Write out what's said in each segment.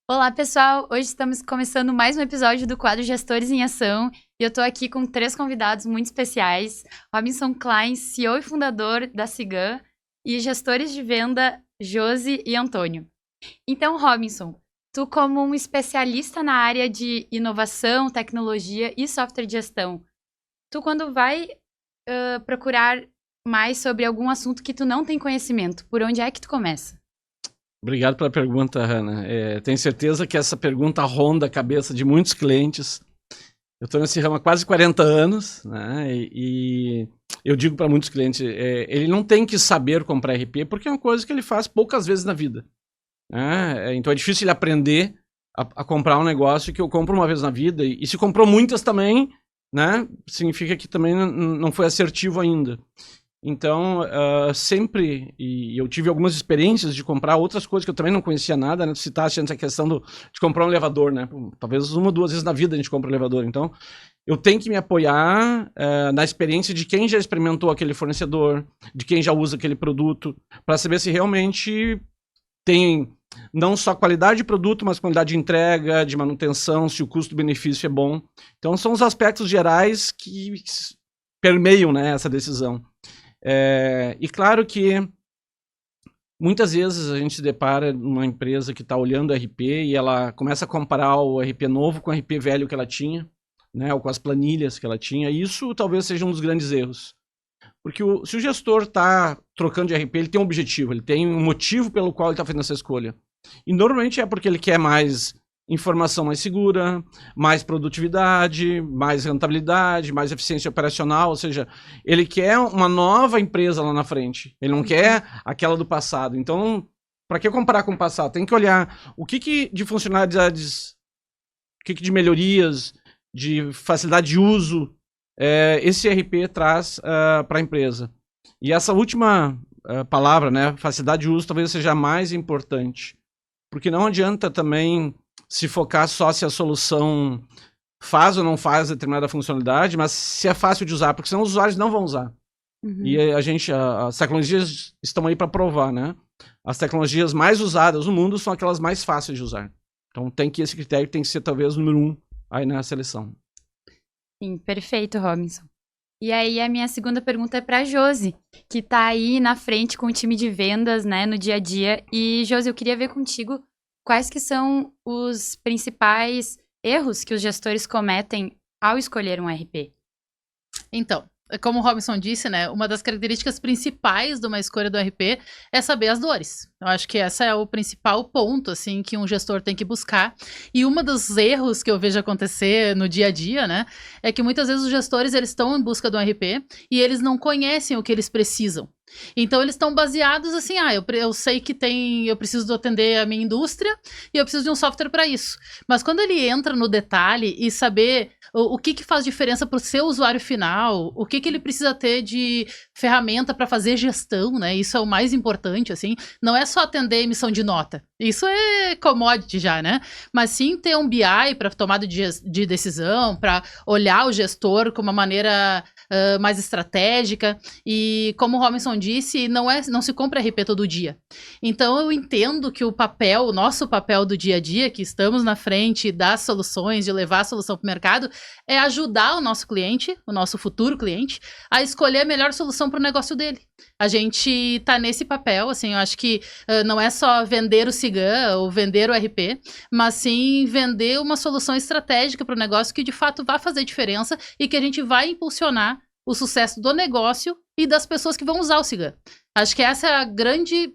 Olá, pessoal! Hoje estamos começando mais um episódio do quadro Gestores em Ação e eu tô aqui com 3 convidados muito especiais: Robinson Klein, CEO e fundador da Cigan, e gestores de venda Josi e Antônio. Então, Robinson, tu como um especialista na área de inovação, tecnologia e software de gestão, tu quando vai procurar mais sobre algum assunto que tu não tem conhecimento, por onde é que tu começa? Obrigado pela pergunta, Hanna. Tenho certeza que essa pergunta ronda a cabeça de muitos clientes. Eu estou nesse ramo há quase 40 anos, né? E eu digo para muitos clientes, ele não tem que saber comprar RP, porque é uma coisa que ele faz poucas vezes na vida, né? Então é difícil ele aprender a comprar um negócio que eu compro uma vez na vida, e se comprou muitas também, né? Significa que também não foi assertivo ainda. Então, sempre, e eu tive algumas experiências de comprar outras coisas que eu também não conhecia nada, né? Tu citaste antes a questão de comprar um elevador, né? Talvez uma ou duas vezes na vida a gente compra um elevador. Então, eu tenho que me apoiar na experiência de quem já experimentou aquele fornecedor, de quem já usa aquele produto, para saber se realmente tem não só qualidade de produto, mas qualidade de entrega, de manutenção, se o custo-benefício é bom. Então, são os aspectos gerais que permeiam, né, essa decisão. E claro que muitas vezes a gente se depara numa empresa que está olhando o RP e ela começa a comparar o RP novo com o RP velho que ela tinha, né, ou com as planilhas que ela tinha. E isso talvez seja um dos grandes erros. Porque se o gestor está trocando de RP, ele tem um objetivo, ele tem um motivo pelo qual ele está fazendo essa escolha. E normalmente é porque ele quer mais informação mais segura, mais produtividade, mais rentabilidade, mais eficiência operacional, ou seja, ele quer uma nova empresa lá na frente, ele não quer aquela do passado. Então, para que comparar com o passado? Tem que olhar o que de funcionalidades, o que de melhorias, de facilidade de uso esse RP traz para a empresa. E essa última palavra, né, facilidade de uso, talvez seja a mais importante, porque não adianta também se focar só se a solução faz ou não faz determinada funcionalidade, mas se é fácil de usar, porque senão os usuários não vão usar. Uhum. E as tecnologias estão aí para provar, né? As tecnologias mais usadas no mundo são aquelas mais fáceis de usar. Então esse critério tem que ser talvez o número 1 aí na seleção. Sim, perfeito, Robinson. E aí a minha segunda pergunta é para a Josi, que está aí na frente com o time de vendas, né, no dia a dia. E Josi, eu queria ver contigo quais que são os principais erros que os gestores cometem ao escolher um RP. Então, como o Robinson disse, né, uma das características principais de uma escolha do RP é saber as dores. Eu acho que esse é o principal ponto, assim, que um gestor tem que buscar. E um dos erros que eu vejo acontecer no dia a dia, né, é que muitas vezes os gestores, eles estão em busca do RP e eles não conhecem o que eles precisam. Então, eles estão baseados assim, eu sei que eu preciso atender a minha indústria e eu preciso de um software para isso. Mas quando ele entra no detalhe e saber o que faz diferença para o seu usuário final, o que ele precisa ter de ferramenta para fazer gestão, né? Isso é o mais importante, assim. Não é só atender a emissão de nota. Isso é commodity já, né? Mas sim ter um BI para tomada de decisão, para olhar o gestor com uma maneira mais estratégica. E como o Robinson disse, não se compra RP todo dia. Então eu entendo que o nosso papel do dia a dia, que estamos na frente das soluções, de levar a solução para o mercado, é ajudar o nosso cliente, o nosso futuro cliente, a escolher a melhor solução para o negócio dele. A gente tá nesse papel, assim, eu acho que não é só vender o Cigan ou vender o RP, mas sim vender uma solução estratégica para o negócio que de fato vai fazer diferença e que a gente vai impulsionar o sucesso do negócio e das pessoas que vão usar o Cigan. Acho que essa é a grande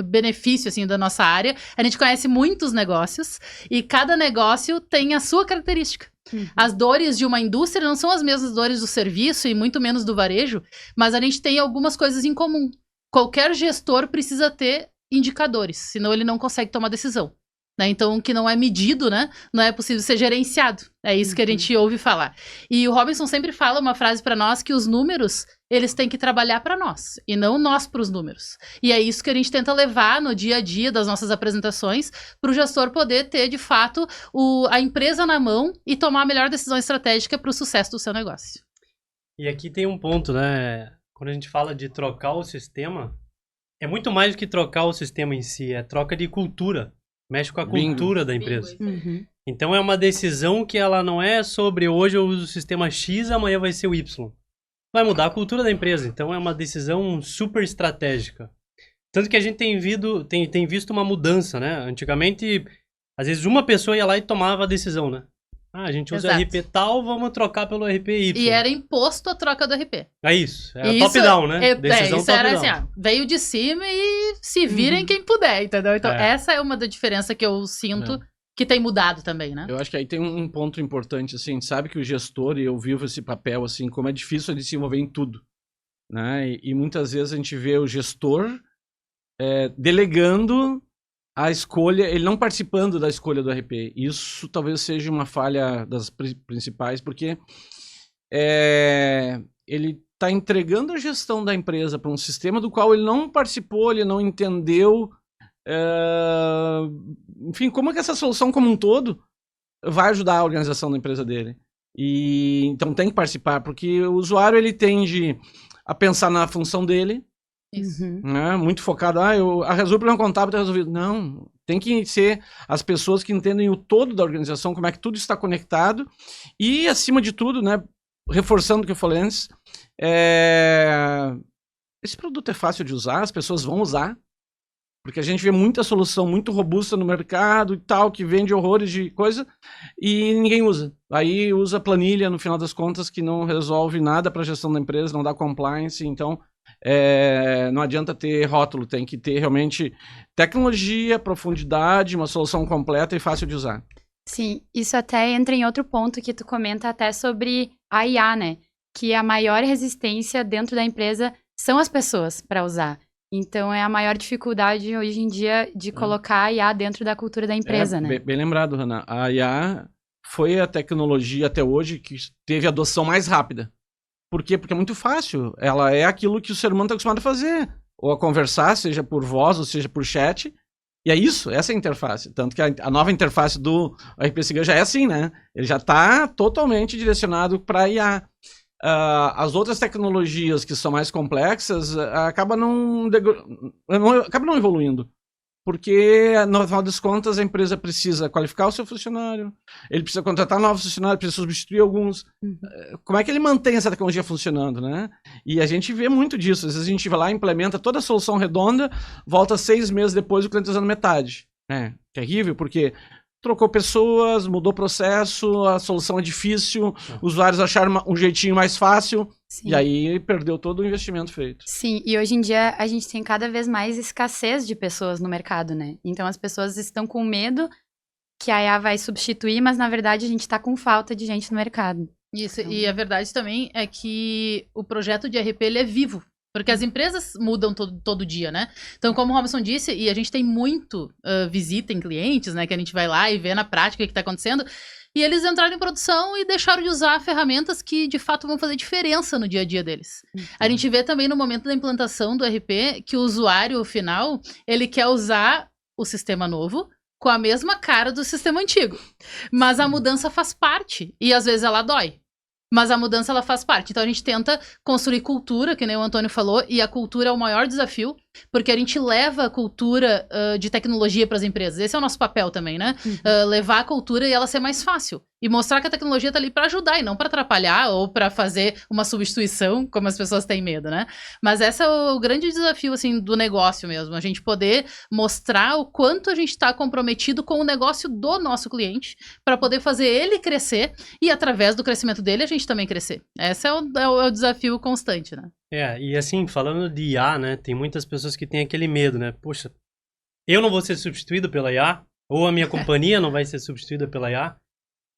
benefício, assim, da nossa área. A gente conhece muitos negócios e cada negócio tem a sua característica. As dores de uma indústria não são as mesmas dores do serviço e muito menos do varejo, mas a gente tem algumas coisas em comum. Qualquer gestor precisa ter indicadores, senão ele não consegue tomar decisão. Né? Então, o que não é medido, né, não é possível ser gerenciado. É isso que a gente ouve falar. E o Robinson sempre fala uma frase para nós que os números, eles têm que trabalhar para nós, e não nós para os números. E é isso que a gente tenta levar no dia a dia das nossas apresentações, para o gestor poder ter, de fato, a empresa na mão e tomar a melhor decisão estratégica para o sucesso do seu negócio. E aqui tem um ponto, né? Quando a gente fala de trocar o sistema, é muito mais do que trocar o sistema em si, é troca de cultura. mexe com a Bingo. cultura da empresa. Uhum. Então é uma decisão que ela não é sobre hoje eu uso o sistema X, amanhã vai ser o Y. Vai mudar a cultura da empresa. Então é uma decisão super estratégica. Tanto que a gente tem visto uma mudança, né? Antigamente, às vezes uma pessoa ia lá e tomava a decisão, né? Ah, a gente usa Exato. RP tal, vamos trocar pelo RP Y. E era imposto a troca do RP. É isso. É Isso- top-down, né? Decisão isso era top-down. assim, ó, veio de cima e se virem quem puder, entendeu? Então, É. essa é uma da diferença que eu sinto que tem mudado também, né? Eu acho que aí tem um ponto importante, assim, a gente sabe que o gestor, e eu vivo esse papel, assim, como é difícil ele se envolver em tudo, né? E muitas vezes a gente vê o gestor delegando a escolha, ele não participando da escolha do RP. Isso talvez seja uma falha das principais, porque ele está entregando a gestão da empresa para um sistema do qual ele não participou, ele não entendeu. Enfim, como é que essa solução como um todo vai ajudar a organização da empresa dele? E então tem que participar, porque o usuário ele tende a pensar na função dele, Isso. Uhum. né? Muito focado, a resolver o problema contábil está resolvido. Não, tem que ser as pessoas que entendem o todo da organização, como é que tudo está conectado e, acima de tudo, né, reforçando o que eu falei antes, esse produto é fácil de usar, as pessoas vão usar, porque a gente vê muita solução muito robusta no mercado e tal, que vende horrores de coisa e ninguém usa. Aí usa planilha, no final das contas, que não resolve nada para a gestão da empresa, não dá compliance, então não adianta ter rótulo, tem que ter realmente tecnologia, profundidade, uma solução completa e fácil de usar. Sim, isso até entra em outro ponto que tu comenta até sobre a IA, né? Que a maior resistência dentro da empresa são as pessoas para usar. Então é a maior dificuldade hoje em dia de colocar a IA dentro da cultura da empresa, né? Bem lembrado, Hannah. A IA foi a tecnologia até hoje que teve a adoção mais rápida. Por quê? Porque é muito fácil. Ela é aquilo que o ser humano está acostumado a fazer. Ou a conversar, seja por voz, ou seja por chat. E é isso, essa é a interface. Tanto que a nova interface do RP Sigan já é assim, né? Ele já está totalmente direcionado para IA. As outras tecnologias que são mais complexas acabam não evoluindo. Porque, no final das contas, a empresa precisa qualificar o seu funcionário, ele precisa contratar novos funcionários, precisa substituir alguns. Como é que ele mantém essa tecnologia funcionando, né? E a gente vê muito disso. Às vezes a gente vai lá, implementa toda a solução redonda, volta 6 meses depois o cliente usando metade. É terrível, porque trocou pessoas, mudou o processo, a solução é difícil, os usuários acharam um jeitinho mais fácil, Sim. e aí perdeu todo o investimento feito. Sim, e hoje em dia a gente tem cada vez mais escassez de pessoas no mercado, né? Então as pessoas estão com medo que a IA vai substituir, mas na verdade a gente está com falta de gente no mercado. Isso, e a verdade também é que o projeto de RP ele é vivo. Porque as empresas mudam todo dia, né? Então, como o Robson disse, e a gente tem muito visita em clientes, né? Que a gente vai lá e vê na prática o que está acontecendo. E eles entraram em produção e deixaram de usar ferramentas que, de fato, vão fazer diferença no dia a dia deles. A gente vê também no momento da implantação do RP que o usuário final, ele quer usar o sistema novo com a mesma cara do sistema antigo. Mas a mudança faz parte. E, às vezes, ela dói. Mas a mudança, ela faz parte. Então, a gente tenta construir cultura, que nem o Antônio falou, e a cultura é o maior desafio, porque a gente leva a cultura de tecnologia para as empresas. Esse é o nosso papel também, né? Levar a cultura e ela ser mais fácil. E mostrar que a tecnologia tá ali para ajudar e não para atrapalhar ou para fazer uma substituição, como as pessoas têm medo, né? Mas esse é o grande desafio, assim, do negócio mesmo. A gente poder mostrar o quanto a gente está comprometido com o negócio do nosso cliente para poder fazer ele crescer e, através do crescimento dele, a gente também crescer. Esse é o desafio constante, né? E assim, falando de IA, né, tem muitas pessoas que têm aquele medo, né? Poxa, eu não vou ser substituído pela IA, ou a minha companhia não vai ser substituída pela IA.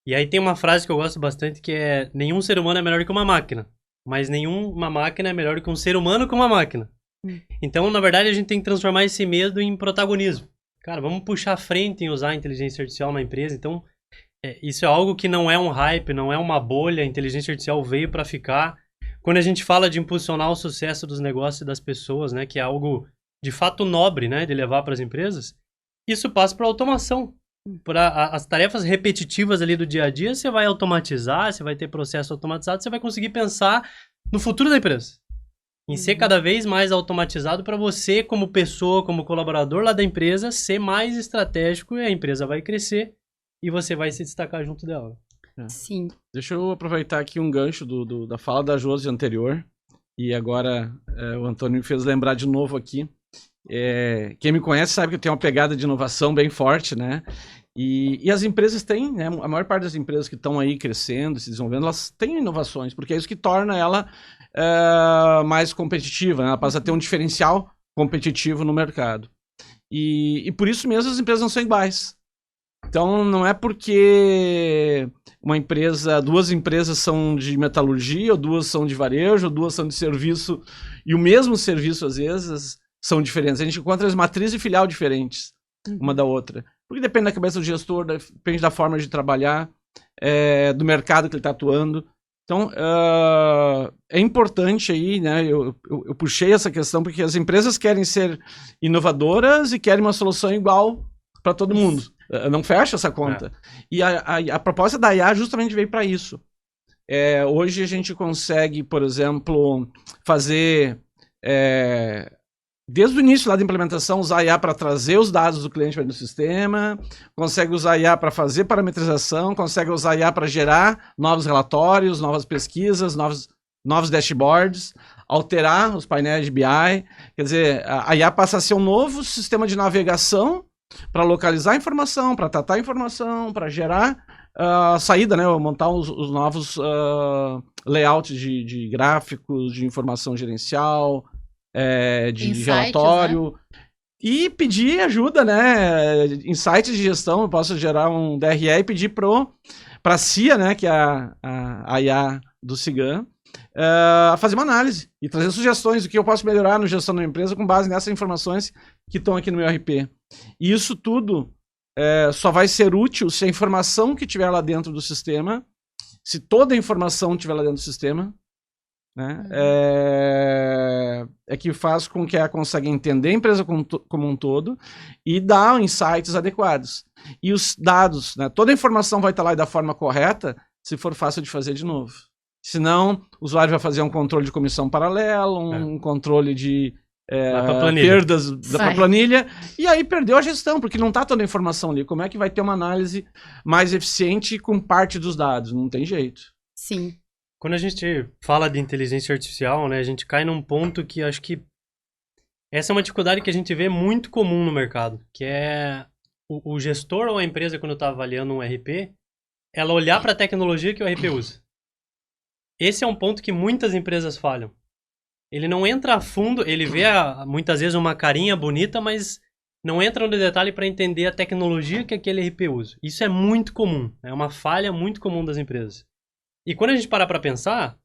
E aí tem uma frase que eu gosto bastante que é: nenhum ser humano é melhor que uma máquina, mas nenhuma máquina é melhor que um ser humano com uma máquina. Então, na verdade, a gente tem que transformar esse medo em protagonismo. Cara, vamos puxar a frente em usar a inteligência artificial na empresa. Então, isso é algo que não é um hype, não é uma bolha. A inteligência artificial veio para ficar. Quando a gente fala de impulsionar o sucesso dos negócios e das pessoas, né, que é algo de fato nobre, né, de levar para as empresas, isso passa para automação. Para as tarefas repetitivas ali do dia a dia, você vai automatizar, você vai ter processo automatizado, você vai conseguir pensar no futuro da empresa. em ser cada vez mais automatizado para você, como pessoa, como colaborador lá da empresa, ser mais estratégico e a empresa vai crescer e você vai se destacar junto dela. Sim. Deixa eu aproveitar aqui um gancho da fala da Josi anterior. E agora o Antônio me fez lembrar de novo aqui. Quem me conhece sabe que eu tenho uma pegada de inovação bem forte, né? E as empresas têm, né? A maior parte das empresas que estão aí crescendo, se desenvolvendo, elas têm inovações, porque é isso que torna ela mais competitiva, né? Ela passa a ter um diferencial competitivo no mercado. E por isso mesmo as empresas não são iguais. Então, não é porque duas empresas são de metalurgia, ou duas são de varejo, ou duas são de serviço, e o mesmo serviço, às vezes, são diferentes. A gente encontra as matrizes e filial diferentes, uma da outra. Porque depende da cabeça do gestor, depende da forma de trabalhar, do mercado que ele está atuando. Então, é importante aí, né? Eu puxei essa questão porque as empresas querem ser inovadoras e querem uma solução igual para todo mundo. Não fecha essa conta. E a proposta da IA justamente veio para isso. Hoje a gente consegue, por exemplo, fazer, desde o início lá da implementação, usar a IA para trazer os dados do cliente para dentro do sistema, consegue usar a IA para fazer parametrização, consegue usar a IA para gerar novos relatórios, novas pesquisas, novos dashboards, alterar os painéis de BI. Quer dizer, a IA passa a ser um novo sistema de navegação para localizar informação, para tratar informação, para gerar saída, né? Montar os novos layouts de gráficos, de informação gerencial, de Insights, relatório, né? E pedir ajuda, né? Insights de gestão, eu posso gerar um DRE e pedir para a CIA, né? Que é a IA do Cigan, fazer uma análise e trazer sugestões do que eu posso melhorar na gestão da empresa com base nessas informações que estão aqui no meu RP. E isso tudo só vai ser útil se a informação que tiver lá dentro do sistema, se toda a informação estiver lá dentro do sistema, né, que faz com que ela consiga entender a empresa como um todo e dar insights adequados. E os dados, né, toda a informação vai estar lá da forma correta se for fácil de fazer de novo. Senão, o usuário vai fazer um controle de comissão paralelo, um controle de perdas da planilha, e aí perdeu a gestão, porque não está toda a informação ali. Como é que vai ter uma análise mais eficiente com parte dos dados? Não tem jeito. Sim. Quando a gente fala de inteligência artificial, né, a gente cai num ponto que acho que essa é uma dificuldade que a gente vê muito comum no mercado, que é o gestor ou a empresa, quando está avaliando um RP, ela olhar para a tecnologia que o RP usa. Esse é um ponto que muitas empresas falham. Ele não entra a fundo, ele vê muitas vezes uma carinha bonita, mas não entra no detalhe para entender a tecnologia que aquele RP usa. Isso é muito comum, é uma falha muito comum das empresas. E quando a gente parar para pensar,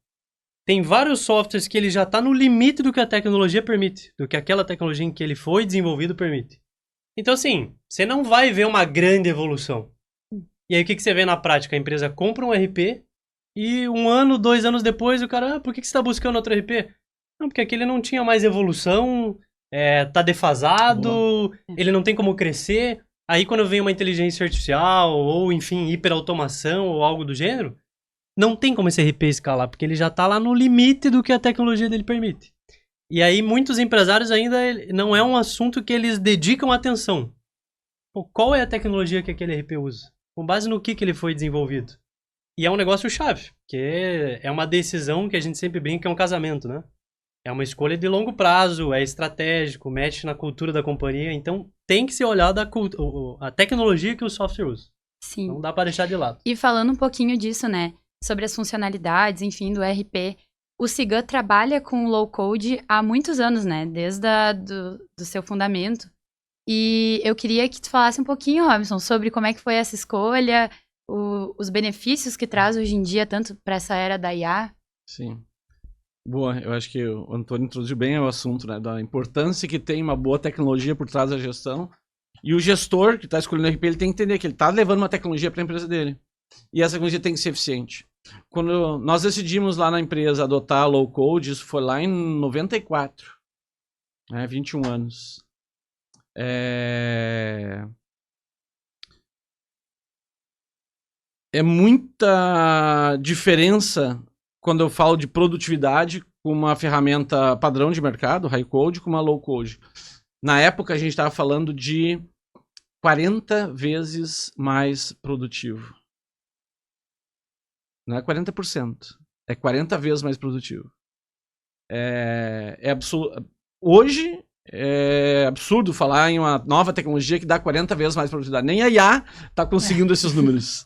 tem vários softwares que ele já está no limite do que a tecnologia permite, do que aquela tecnologia em que ele foi desenvolvido permite. Então assim, você não vai ver uma grande evolução. E aí o que você vê na prática? A empresa compra um RP e 1 ano, 2 anos depois o cara, por que você está buscando outro RP? Não, porque aquele não tinha mais evolução, tá defasado, ele não tem como crescer. Aí quando vem uma inteligência artificial, ou enfim, hiperautomação, ou algo do gênero, não tem como esse RP escalar, porque ele já tá lá no limite do que a tecnologia dele permite. E aí muitos empresários ainda não é um assunto que eles dedicam atenção. Pô, qual é a tecnologia que aquele RP usa? Com base no que ele foi desenvolvido? E é um negócio chave, que é uma decisão que a gente sempre brinca, é um casamento, né? É uma escolha de longo prazo, é estratégico, mexe na cultura da companhia. Então, tem que ser olhada a tecnologia que o software usa. Sim. Não dá para deixar de lado. E falando um pouquinho disso, né? Sobre as funcionalidades, enfim, do RP. O Cigan trabalha com low-code há muitos anos, né? Desde do seu fundamento. E eu queria que tu falasse um pouquinho, Robson, sobre como é que foi essa escolha, os benefícios que traz hoje em dia, tanto para essa era da IA. Sim. Boa, eu acho que o Antônio introduziu bem o assunto, né, da importância que tem uma boa tecnologia por trás da gestão. E o gestor que está escolhendo o RP, ele tem que entender que ele está levando uma tecnologia para a empresa dele. E essa tecnologia tem que ser eficiente. Quando nós decidimos lá na empresa adotar low code, isso foi lá em 94, né, 21 anos. É muita diferença quando eu falo de produtividade com uma ferramenta padrão de mercado, high code, com uma low code. Na época, a gente estava falando de 40 vezes mais produtivo. Não é 40%. É 40 vezes mais produtivo. É absurdo. Hoje, é absurdo falar em uma nova tecnologia que dá 40 vezes mais produtividade. Nem a IA está conseguindo esses números.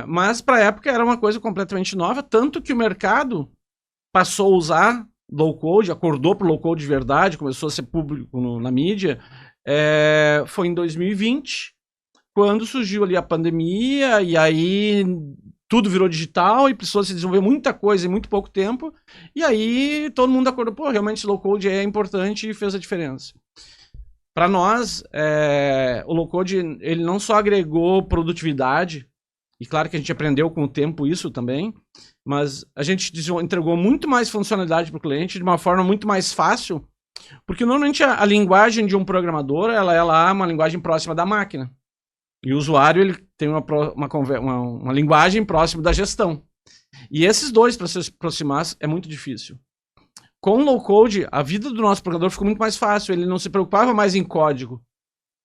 Mas, para a época, era uma coisa completamente nova, tanto que o mercado passou a usar low-code, acordou para o low-code de verdade, começou a ser público na mídia. Foi em 2020, quando surgiu ali a pandemia, e aí tudo virou digital e precisou se desenvolver muita coisa em muito pouco tempo, e aí todo mundo acordou, pô, realmente low-code é importante e fez a diferença. Para nós, o low-code, ele não só agregou produtividade, e claro que a gente aprendeu com o tempo isso também, mas a gente entregou muito mais funcionalidade para o cliente de uma forma muito mais fácil, porque normalmente a linguagem de um programador, ela é uma linguagem próxima da máquina. E o usuário, ele tem uma linguagem próxima da gestão. E esses dois, para se aproximar, é muito difícil. Com o low-code, a vida do nosso programador ficou muito mais fácil. Ele não se preocupava mais em código,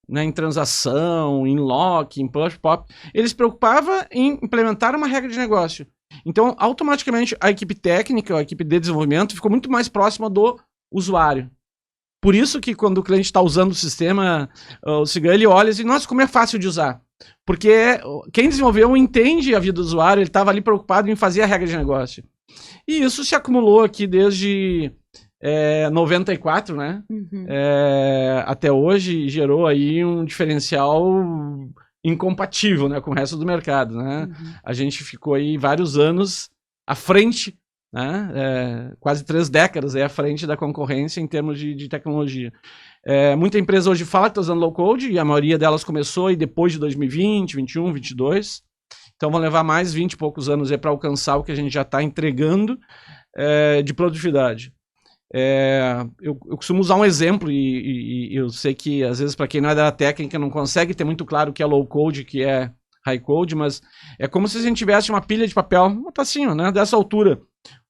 né, em transação, em lock, em push, pop. Ele se preocupava em implementar uma regra de negócio. Então, automaticamente, a equipe técnica, a equipe de desenvolvimento, ficou muito mais próxima do usuário. Por isso que quando o cliente está usando o sistema, o Cigan, ele olha e diz, nossa, como é fácil de usar. Porque quem desenvolveu entende a vida do usuário, ele estava ali preocupado em fazer a regra de negócio. E isso se acumulou aqui desde 94, né? Uhum. Até hoje, gerou aí um diferencial incompatível, né, com o resto do mercado, né? Uhum. A gente ficou aí vários anos à frente, né? Quase 3 décadas à frente da concorrência em termos de tecnologia. Muita empresa hoje fala que está usando low-code, e a maioria delas começou aí depois de 2020, 21, 22. Então vão levar mais 20 e poucos anos para alcançar o que a gente já está entregando de produtividade. Eu costumo usar um exemplo, e eu sei que às vezes para quem não é da técnica não consegue ter muito claro o que é low-code, o que é high-code, mas é como se a gente tivesse uma pilha de papel, um tacinho, né, dessa altura.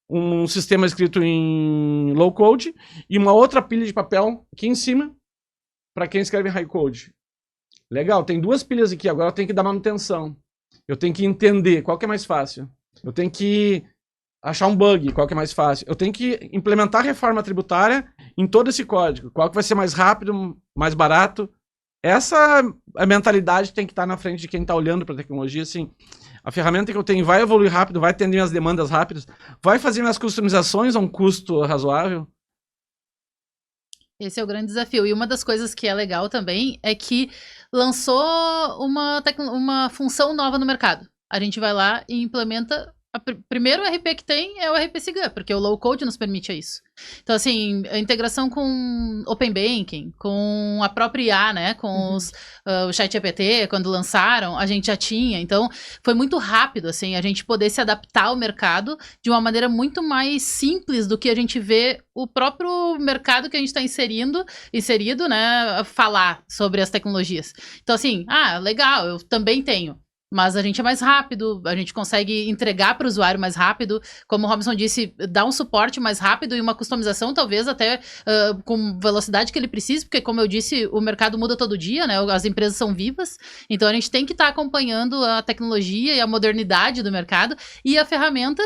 Um sistema escrito em low code e uma outra pilha de papel aqui em cima para quem escreve em high code. Legal, tem 2 pilhas aqui, agora eu tenho que dar manutenção. Eu tenho que entender qual que é mais fácil. Eu tenho que achar um bug, qual que é mais fácil. Eu tenho que implementar a reforma tributária em todo esse código. Qual que vai ser mais rápido, mais barato. Essa a mentalidade tem que estar na frente de quem está olhando para a tecnologia, assim. A ferramenta que eu tenho vai evoluir rápido, vai atender minhas demandas rápidas, vai fazer minhas customizações a um custo razoável. Esse é o grande desafio. E uma das coisas que é legal também é que lançou uma função nova no mercado. A gente vai lá e implementa. Primeiro RP que tem é o RP Cigan, porque o low code nos permite isso. Então, assim, a integração com Open Banking, com a própria IA, né? Com o ChatGPT, quando lançaram, a gente já tinha. Então, foi muito rápido, assim, a gente poder se adaptar ao mercado de uma maneira muito mais simples do que a gente vê o próprio mercado que a gente está inserido, né? Falar sobre as tecnologias. Então, assim, legal, eu também tenho. Mas a gente é mais rápido, a gente consegue entregar para o usuário mais rápido, como o Robson disse, dar um suporte mais rápido e uma customização talvez até com velocidade que ele precise, porque como eu disse, o mercado muda todo dia, né? As empresas são vivas, então a gente tem que estar acompanhando a tecnologia e a modernidade do mercado, e a ferramenta,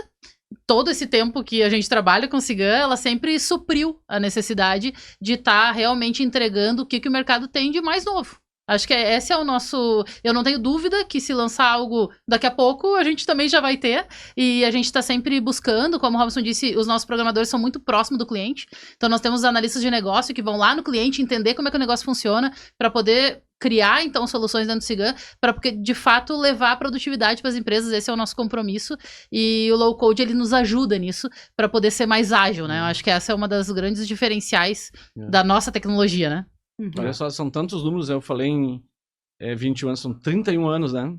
todo esse tempo que a gente trabalha com o Cigan, ela sempre supriu a necessidade de estar realmente entregando o que o mercado tem de mais novo. Acho que esse é o nosso... Eu não tenho dúvida que se lançar algo daqui a pouco, a gente também já vai ter. E a gente está sempre buscando, como o Robson disse, os nossos programadores são muito próximos do cliente. Então nós temos analistas de negócio que vão lá no cliente entender como é que o negócio funciona para poder criar, então, soluções dentro do Cigan, para, de fato, levar a produtividade para as empresas. Esse é o nosso compromisso. E o low-code, ele nos ajuda nisso para poder ser mais ágil, né? Eu acho que essa é uma das grandes diferenciais da nossa tecnologia, né? Olha só, são tantos números, eu falei em 21 anos, são 31 anos, né?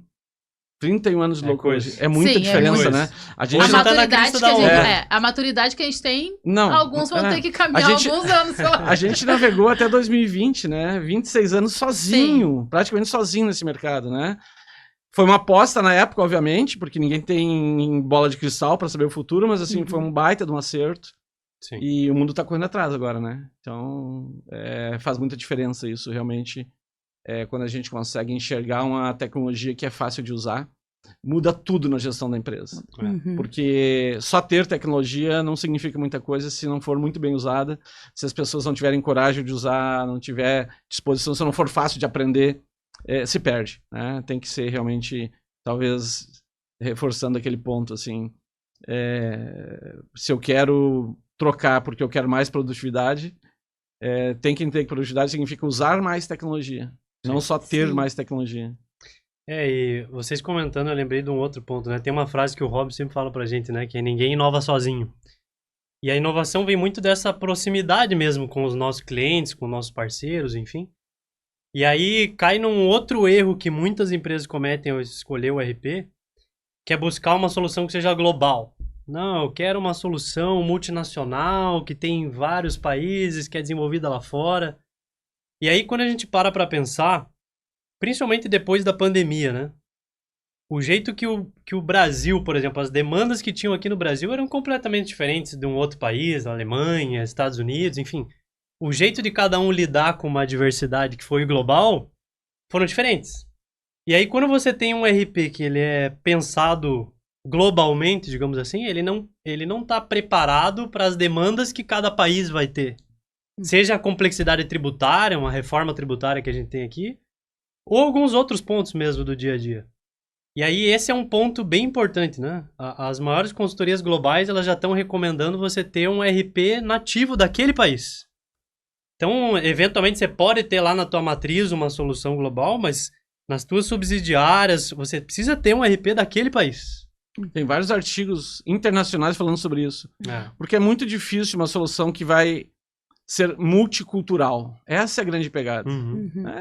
31 anos de low-code. É muita diferença, né? A maturidade que a gente tem, alguns vão ter que caminhar alguns anos só. A gente navegou até 2020, né? 26 anos sozinho, praticamente sozinho nesse mercado, né? Foi uma aposta na época, obviamente, porque ninguém tem bola de cristal para saber o futuro, mas assim, foi um baita de um acerto. Sim. E o mundo tá correndo atrás agora, né? Então, faz muita diferença isso, realmente. Quando a gente consegue enxergar uma tecnologia que é fácil de usar, muda tudo na gestão da empresa. Porque só ter tecnologia não significa muita coisa se não for muito bem usada, se as pessoas não tiverem coragem de usar, não tiver disposição, se não for fácil de aprender, se perde, né? Tem que ser realmente, talvez, reforçando aquele ponto, assim, se eu quero trocar porque eu quero mais produtividade, tem que entender que produtividade significa usar mais tecnologia, não só ter mais tecnologia. E vocês comentando, eu lembrei de um outro ponto, né? Tem uma frase que o Rob sempre fala pra gente, né? Que é ninguém inova sozinho. E a inovação vem muito dessa proximidade mesmo com os nossos clientes, com os nossos parceiros, enfim. E aí cai num outro erro que muitas empresas cometem ao escolher o ERP, que é buscar uma solução que seja global. Não, eu quero uma solução multinacional, que tem em vários países, que é desenvolvida lá fora. E aí, quando a gente para pensar, principalmente depois da pandemia, né? O jeito que o Brasil, por exemplo, as demandas que tinham aqui no Brasil eram completamente diferentes de um outro país, Alemanha, Estados Unidos, enfim. O jeito de cada um lidar com uma diversidade que foi global foram diferentes. E aí, quando você tem um ERP que ele é pensado globalmente, digamos assim, ele não está preparado para as demandas que cada país vai ter. Seja a complexidade tributária, uma reforma tributária que a gente tem aqui, ou alguns outros pontos mesmo do dia a dia. E aí esse é um ponto bem importante, né? As maiores consultorias globais, elas já estão recomendando você ter um ERP nativo daquele país. Então, eventualmente, você pode ter lá na tua matriz uma solução global, mas nas tuas subsidiárias, você precisa ter um ERP daquele país. Tem vários artigos internacionais falando sobre isso. Porque é muito difícil uma solução que vai ser multicultural. Essa é a grande pegada.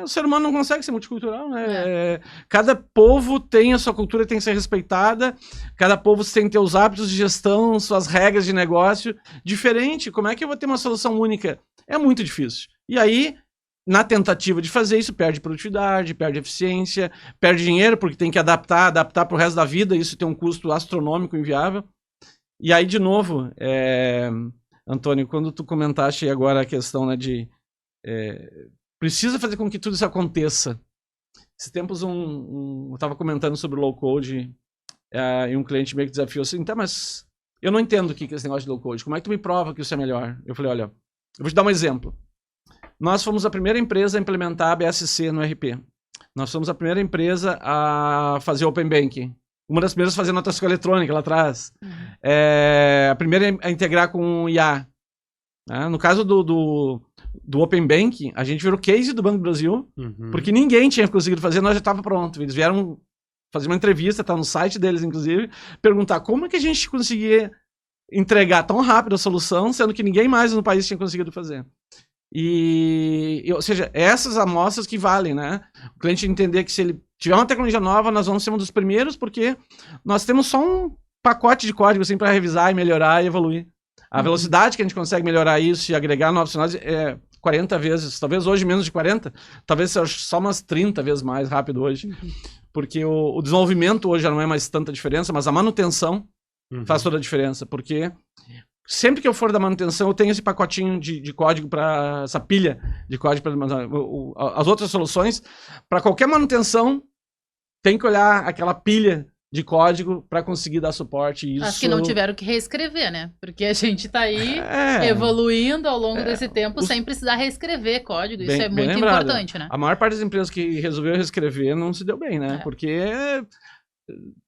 O ser humano não consegue ser multicultural, né? Cada povo tem a sua cultura, tem que ser respeitada. Cada povo tem que ter os hábitos de gestão, suas regras de negócio diferente. Como é que eu vou ter uma solução única? É muito difícil. E aí, na tentativa de fazer isso, perde produtividade, perde eficiência, perde dinheiro, porque tem que adaptar para o resto da vida. Isso tem um custo astronômico, inviável. E aí, de novo, Antônio, quando tu comentaste agora a questão, né, de precisa fazer com que tudo isso aconteça. Esses tempos eu estava comentando sobre low code e um cliente meio que desafiou assim, tá, mas eu não entendo o que é esse negócio de low code. Como é que tu me prova que isso é melhor? Eu falei, olha, eu vou te dar um exemplo. Nós fomos a primeira empresa a implementar a BSC no RP. Nós fomos a primeira empresa a fazer Open Banking. Uma das primeiras a fazer nota fiscal eletrônica lá atrás. A primeira a integrar com o IA. No caso do Open Banking, a gente virou case do Banco do Brasil, porque ninguém tinha conseguido fazer, nós já estava pronto. Eles vieram fazer uma entrevista, tá no site deles, inclusive, perguntar como é que a gente conseguia entregar tão rápido a solução, sendo que ninguém mais no país tinha conseguido fazer. Ou seja, essas amostras que valem, né? O cliente entender que se ele tiver uma tecnologia nova, nós vamos ser um dos primeiros, porque nós temos só um pacote de código assim, para revisar e melhorar e evoluir. A velocidade que a gente consegue melhorar isso e agregar novos sinais é 40 vezes, talvez hoje menos de 40, talvez seja só umas 30 vezes mais rápido hoje. Porque o desenvolvimento hoje já não é mais tanta diferença, mas a manutenção faz toda a diferença, porque sempre que eu for da manutenção, eu tenho esse pacotinho de código para essa pilha de código para as outras soluções. Para qualquer manutenção, tem que olhar aquela pilha de código para conseguir dar suporte. Isso... Acho que não tiveram que reescrever, né? Porque a gente tá aí evoluindo ao longo desse tempo sem precisar reescrever código. Isso é muito importante, né? A maior parte das empresas que resolveu reescrever não se deu bem, né? Porque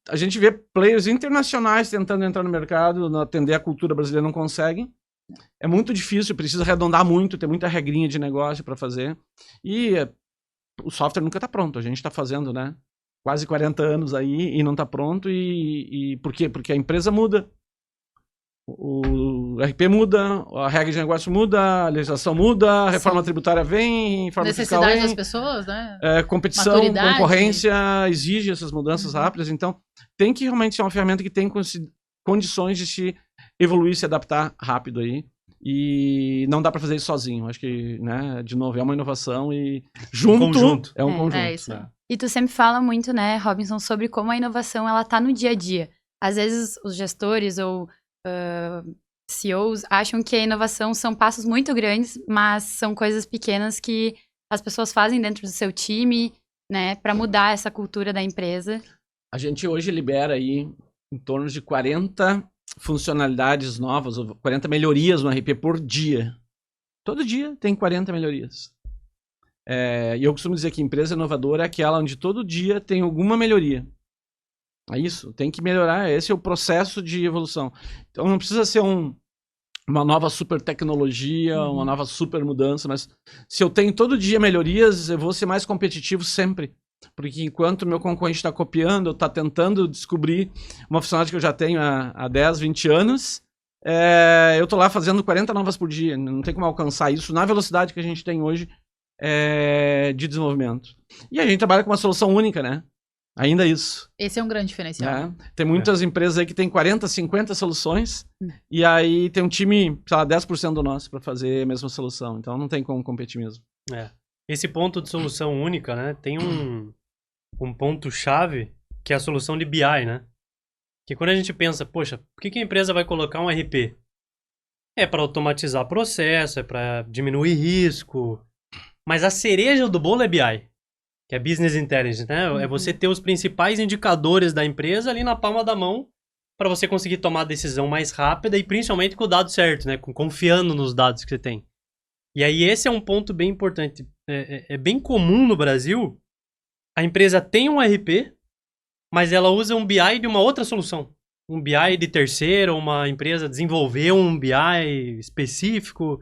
a gente vê players internacionais tentando entrar no mercado, atender a cultura brasileira, não conseguem. É muito difícil, precisa arredondar muito, ter muita regrinha de negócio para fazer. E o software nunca está pronto, a gente está fazendo, né? Quase 40 anos aí e não está pronto. E por quê? Porque a empresa muda. O RP muda, a regra de negócio muda, a legislação muda, a reforma tributária vem, reforma fiscal vem. Necessidade das pessoas, né? Competição, concorrência exige essas mudanças rápidas. Então, tem que realmente ser uma ferramenta que tem condições de se evoluir, se adaptar rápido aí. E não dá para fazer isso sozinho. Acho que, né, de novo, é uma inovação e junto conjunto. é um conjunto. É isso. Né? E tu sempre fala muito, né, Robinson, sobre como a inovação, ela tá no dia a dia. Às vezes, os gestores ou CEOs acham que a inovação são passos muito grandes, mas são coisas pequenas que as pessoas fazem dentro do seu time, né, para mudar essa cultura da empresa. A gente hoje libera aí em torno de 40 funcionalidades novas, ou 40 melhorias no RP por dia. Todo dia tem 40 melhorias. E eu costumo dizer que empresa inovadora é aquela onde todo dia tem alguma melhoria. É isso, tem que melhorar, esse é o processo de evolução. Então não precisa ser uma nova super tecnologia, uma nova super mudança, mas se eu tenho todo dia melhorias, eu vou ser mais competitivo sempre. Porque enquanto o meu concorrente está copiando, está tentando descobrir uma funcionalidade que eu já tenho há 10, 20 anos, eu estou lá fazendo 40 novas por dia. Não tem como alcançar isso na velocidade que a gente tem hoje de desenvolvimento. E a gente trabalha com uma solução única, né? Ainda isso. Esse é um grande diferencial. Tem muitas empresas aí que tem 40, 50 soluções e aí tem um time, sei lá, 10% do nosso para fazer a mesma solução. Então não tem como competir mesmo. Esse ponto de solução única, né? Tem um ponto-chave que é a solução de BI, né? Que quando a gente pensa, poxa, por que a empresa vai colocar um RP? É para automatizar processo, é para diminuir risco. Mas a cereja do bolo é BI. Que é Business Intelligence, né? É você ter os principais indicadores da empresa ali na palma da mão para você conseguir tomar a decisão mais rápida e principalmente com o dado certo, né? Confiando nos dados que você tem. E aí esse é um ponto bem importante. É bem comum no Brasil, a empresa tem um RP, mas ela usa um BI de uma outra solução. Um BI de terceiro, uma empresa desenvolveu um BI específico.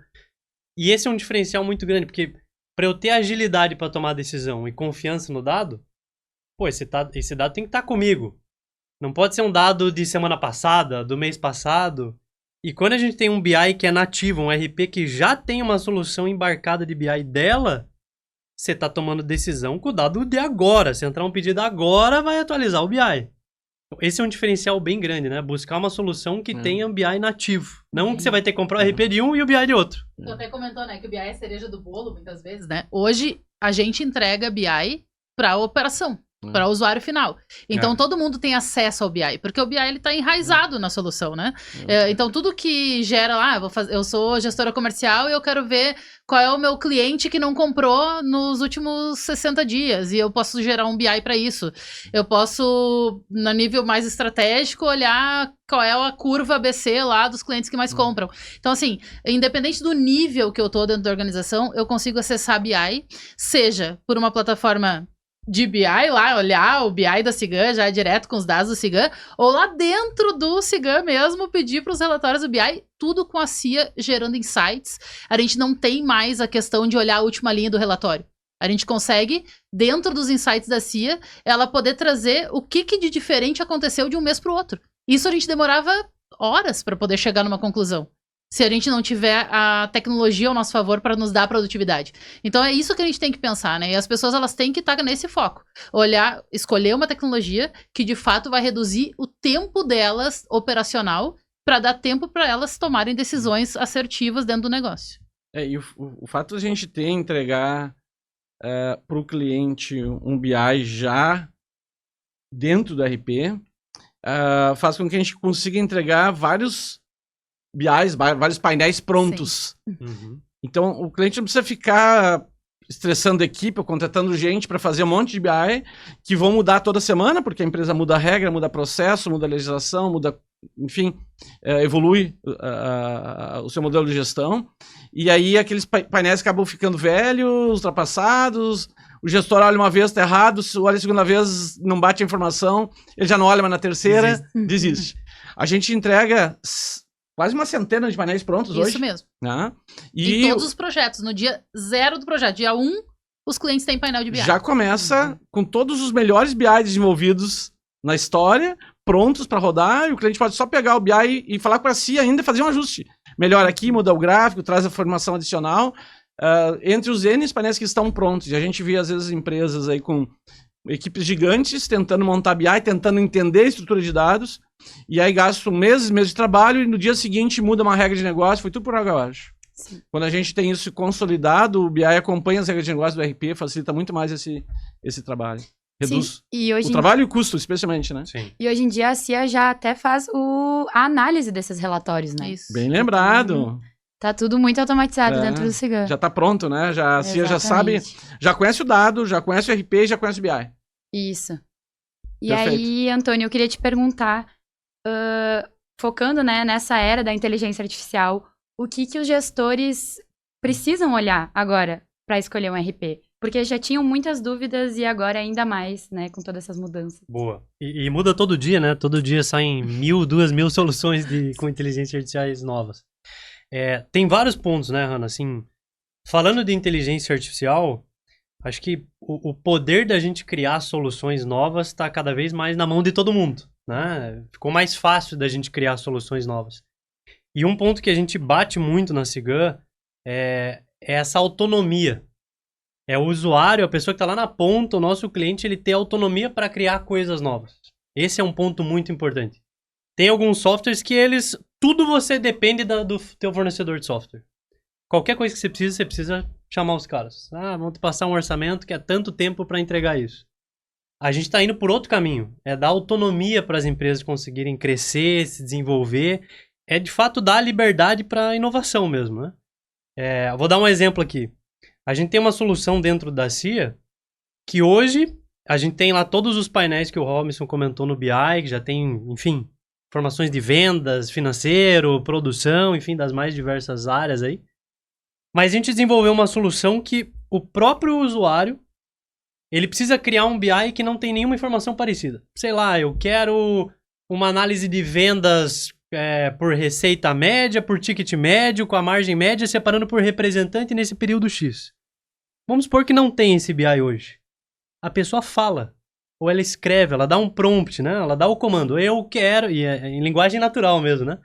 E esse é um diferencial muito grande, porque para eu ter agilidade para tomar decisão e confiança no dado, esse dado tem que estar comigo. Não pode ser um dado de semana passada, do mês passado. E quando a gente tem um BI que é nativo, um RP que já tem uma solução embarcada de BI dela, você está tomando decisão com o dado de agora. Se entrar um pedido agora, vai atualizar o BI. Esse é um diferencial bem grande, né? Buscar uma solução que tenha um BI nativo. Não que você vai ter que comprar o RP de um e o BI de outro. Tu até comentou, né, que o BI é cereja do bolo, muitas vezes, né? Hoje, a gente entrega BI para a operação, para o usuário final. Então, todo mundo tem acesso ao BI, porque o BI ele está enraizado na solução, né? Então, tudo que gera, eu sou gestora comercial e eu quero ver qual é o meu cliente que não comprou nos últimos 60 dias, e eu posso gerar um BI para isso. Eu posso, no nível mais estratégico, olhar qual é a curva ABC lá dos clientes que mais compram. Então, assim, independente do nível que eu tô dentro da organização, eu consigo acessar BI, seja por uma plataforma de BI lá, olhar o BI da Cigan já direto com os dados do Cigan, ou lá dentro do Cigan mesmo, pedir para os relatórios do BI, tudo com a CIA gerando insights. A gente não tem mais a questão de olhar a última linha do relatório. A gente consegue, dentro dos insights da CIA, ela poder trazer o que de diferente aconteceu de um mês para o outro. Isso a gente demorava horas para poder chegar numa conclusão, se a gente não tiver a tecnologia ao nosso favor para nos dar produtividade. Então é isso que a gente tem que pensar, né? E as pessoas elas têm que estar nesse foco. Olhar, escolher uma tecnologia que de fato vai reduzir o tempo delas operacional para dar tempo para elas tomarem decisões assertivas dentro do negócio. E o fato de a gente ter entregar para o cliente um BI já dentro do RP faz com que a gente consiga entregar vários BIs, vários painéis prontos. Então, o cliente não precisa ficar estressando a equipe ou contratando gente para fazer um monte de BI que vão mudar toda semana, porque a empresa muda a regra, muda processo, muda a legislação, enfim, evolui o seu modelo de gestão. E aí, aqueles painéis acabam ficando velhos, ultrapassados. O gestor olha uma vez, está errado, olha a segunda vez, não bate a informação, ele já não olha mais na terceira, desiste. A gente entrega quase uma centena de painéis prontos hoje. Isso mesmo. Né? E todos os projetos. No dia 0 do projeto, dia 1, os clientes têm painel de BI. Já começa com todos os melhores BI desenvolvidos na história, prontos para rodar, e o cliente pode só pegar o BI e falar com a CIA ainda e fazer um ajuste. Melhora aqui, muda o gráfico, traz a informação adicional, entre os N painéis que estão prontos. E a gente vê, às vezes, empresas aí com equipes gigantes tentando montar BI, tentando entender a estrutura de dados, e aí gastam meses de trabalho, e no dia seguinte muda uma regra de negócio, foi tudo por água abaixo. Sim. Quando a gente tem isso consolidado, o BI acompanha as regras de negócio do RP, facilita muito mais esse trabalho. Reduz Sim, e hoje o trabalho e o custo, especialmente, né? Sim. E hoje em dia a CIA já até faz a análise desses relatórios, né? Isso. Bem lembrado. Tá tudo muito automatizado É, dentro do Cigan. Já tá pronto, né? A CIA já sabe, Exatamente. já conhece o dado, já conhece o RP e já conhece o BI. Isso. E Perfeito. aí, Antônio, eu queria te perguntar, focando, né, nessa era da inteligência artificial, o que os gestores precisam olhar agora para escolher um RP? Porque já tinham muitas dúvidas e agora ainda mais, né, com todas essas mudanças. Boa. E muda todo dia, né? Todo dia saem 1.000, 2.000 soluções com inteligência artificiais novas. Tem vários pontos, né, Hannah? Assim, falando de inteligência artificial, acho que o poder da gente criar soluções novas está cada vez mais na mão de todo mundo, né? Ficou mais fácil da gente criar soluções novas. E um ponto que a gente bate muito na Cigan é essa autonomia. É o usuário, a pessoa que está lá na ponta, o nosso cliente, ele ter autonomia para criar coisas novas. Esse é um ponto muito importante. Tem alguns softwares que tudo você depende do teu fornecedor de software. Qualquer coisa que você precisa chamar os caras. Vamos te passar um orçamento que é tanto tempo para entregar isso. A gente está indo por outro caminho. É dar autonomia para as empresas conseguirem crescer, se desenvolver. É, de fato, dar liberdade para inovação mesmo, né? Vou dar um exemplo aqui. A gente tem uma solução dentro da CIA que hoje a gente tem lá todos os painéis que o Robinson comentou no BI, que já tem, enfim, informações de vendas, financeiro, produção, enfim, das mais diversas áreas aí. Mas a gente desenvolveu uma solução que o próprio usuário, ele precisa criar um BI que não tem nenhuma informação parecida. Sei lá, eu quero uma análise de vendas por receita média, por ticket médio, com a margem média, separando por representante nesse período X. Vamos supor que não tem esse BI hoje. A pessoa fala, ou ela escreve, ela dá um prompt, né? Ela dá o comando, eu quero, e é em linguagem natural mesmo, né?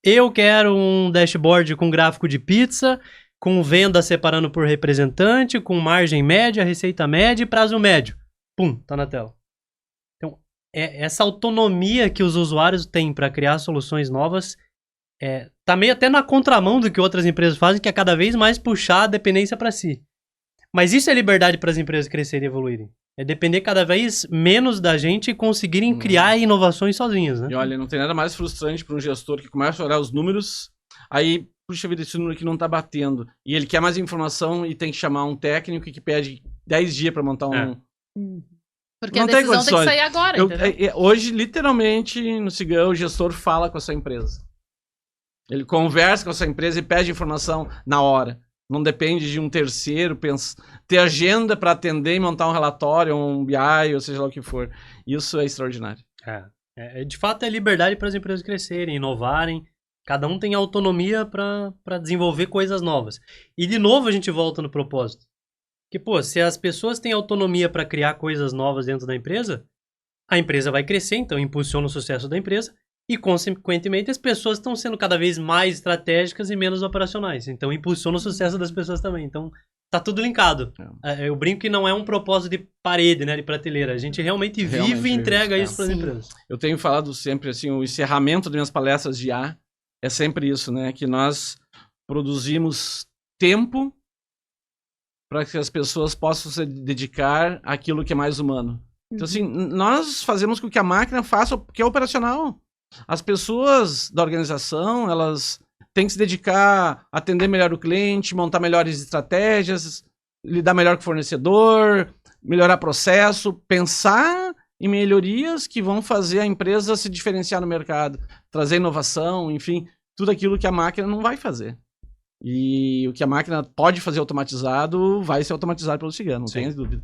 Eu quero um dashboard com gráfico de pizza, com venda separando por representante, com margem média, receita média e prazo médio. Pum, tá na tela. Então, essa autonomia que os usuários têm para criar soluções novas tá meio até na contramão do que outras empresas fazem, que é cada vez mais puxar a dependência para si. Mas isso é liberdade para as empresas crescerem e evoluírem. É depender cada vez menos da gente e conseguirem criar inovações sozinhas, né? E olha, não tem nada mais frustrante para um gestor que começa a olhar os números, aí, puxa vida, esse número aqui não tá batendo. E ele quer mais informação e tem que chamar um técnico que pede 10 dias para montar um... Porque Não a tem decisão tem que condições. sair agora, entendeu? Hoje, literalmente, no Cigan, o gestor fala com a sua empresa. Ele conversa com a sua empresa e pede informação na hora. Não depende de um terceiro ter agenda para atender e montar um relatório, um BI, ou seja lá o que for. Isso é extraordinário. De fato, é liberdade para as empresas crescerem, inovarem. Cada um tem autonomia para desenvolver coisas novas. E, de novo, a gente volta no propósito. Que, se as pessoas têm autonomia para criar coisas novas dentro da empresa, a empresa vai crescer, então impulsiona o sucesso da empresa. E, consequentemente, as pessoas estão sendo cada vez mais estratégicas e menos operacionais. Então, impulsiona o sucesso das pessoas também. Então, tá tudo linkado. Eu brinco que não é um propósito de parede, né, de prateleira. A gente realmente vive e entrega isso para as empresas. Eu tenho falado sempre, assim, o encerramento das minhas palestras de IA é sempre isso, né? Que nós produzimos tempo para que as pessoas possam se dedicar àquilo que é mais humano. Então, assim, nós fazemos com que a máquina faça o que é operacional. As pessoas da organização, elas têm que se dedicar a atender melhor o cliente, montar melhores estratégias, lidar melhor com o fornecedor, melhorar processo, pensar em melhorias que vão fazer a empresa se diferenciar no mercado, trazer inovação, enfim, tudo aquilo que a máquina não vai fazer. E o que a máquina pode fazer automatizado, vai ser automatizado pelo Cigan, não tem dúvida.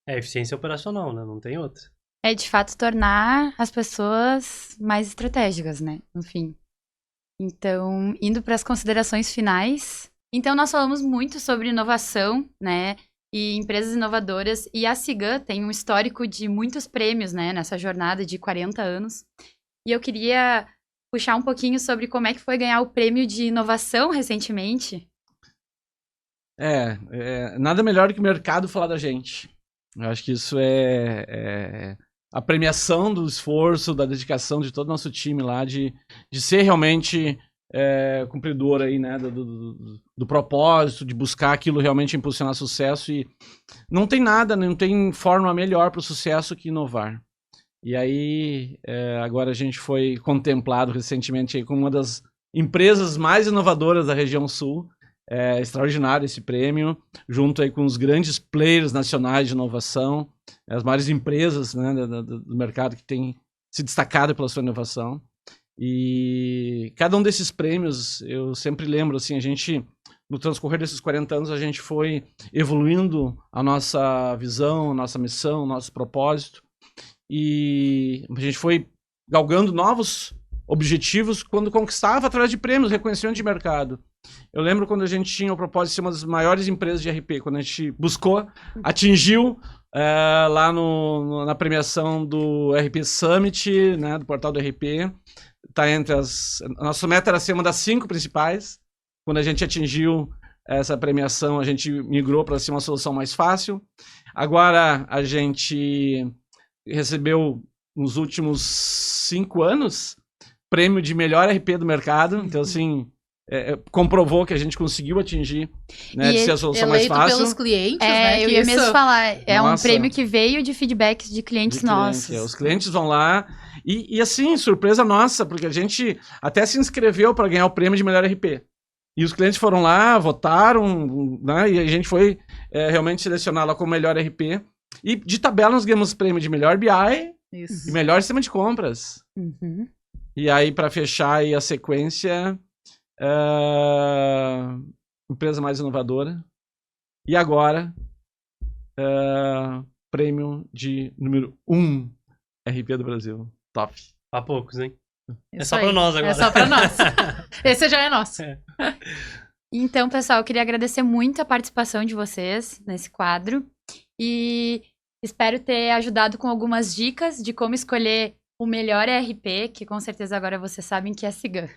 É eficiência operacional, né? Não tem outra. É, de fato, tornar as pessoas mais estratégicas, né? No fim. Então, indo para as considerações finais. Então, nós falamos muito sobre inovação, né? E empresas inovadoras. E a Cigan tem um histórico de muitos prêmios, né? Nessa jornada de 40 anos. E eu queria puxar um pouquinho sobre como é que foi ganhar o prêmio de inovação recentemente. Nada melhor do que o mercado falar da gente. Eu acho que isso é a premiação do esforço, da dedicação de todo o nosso time lá, de ser realmente cumpridor aí, né, do propósito, de buscar aquilo realmente impulsionar sucesso. E não tem nada, não tem forma melhor para o sucesso que inovar. E aí, agora a gente foi contemplado recentemente aí como uma das empresas mais inovadoras da região sul. É extraordinário esse prêmio, junto aí com os grandes players nacionais de inovação, as maiores empresas, né, do mercado que tem se destacado pela sua inovação. E cada um desses prêmios, eu sempre lembro, assim, a gente, no transcorrer desses 40 anos, a gente foi evoluindo a nossa visão, a nossa missão, o nosso propósito, e a gente foi galgando novos objetivos quando conquistava através de prêmios, reconhecimento de mercado. Eu lembro quando a gente tinha o propósito de ser uma das maiores empresas de RP, quando a gente buscou, atingiu lá na premiação do RP Summit, né, do portal do RP, tá entre a nossa meta era ser uma das 5 principais. Quando a gente atingiu essa premiação, a gente migrou para ser uma solução mais fácil. Agora a gente recebeu nos últimos 5 anos prêmio de melhor RP do mercado, então assim comprovou que a gente conseguiu atingir, né, de ser a solução mais fácil. Pelos clientes, né? Eu ia mesmo falar, um prêmio que veio de feedbacks de clientes nossos. Os clientes vão lá e assim, surpresa nossa, porque a gente até se inscreveu para ganhar o prêmio de melhor RP. E os clientes foram lá, votaram, né, e a gente foi realmente selecionado lá como melhor RP. E de tabela nós ganhamos o prêmio de melhor BI e melhor sistema de compras. Uhum. E aí, para fechar aí a sequência, empresa mais inovadora. E agora, prêmio de número 1 RP do Brasil. Top. Há poucos, hein? Isso é só aí. pra nós agora. É só pra nós. Esse já é nosso. Então, pessoal, eu queria agradecer muito a participação de vocês nesse quadro. E espero ter ajudado com algumas dicas de como escolher o melhor ERP, que com certeza agora vocês sabem que é a SIGA.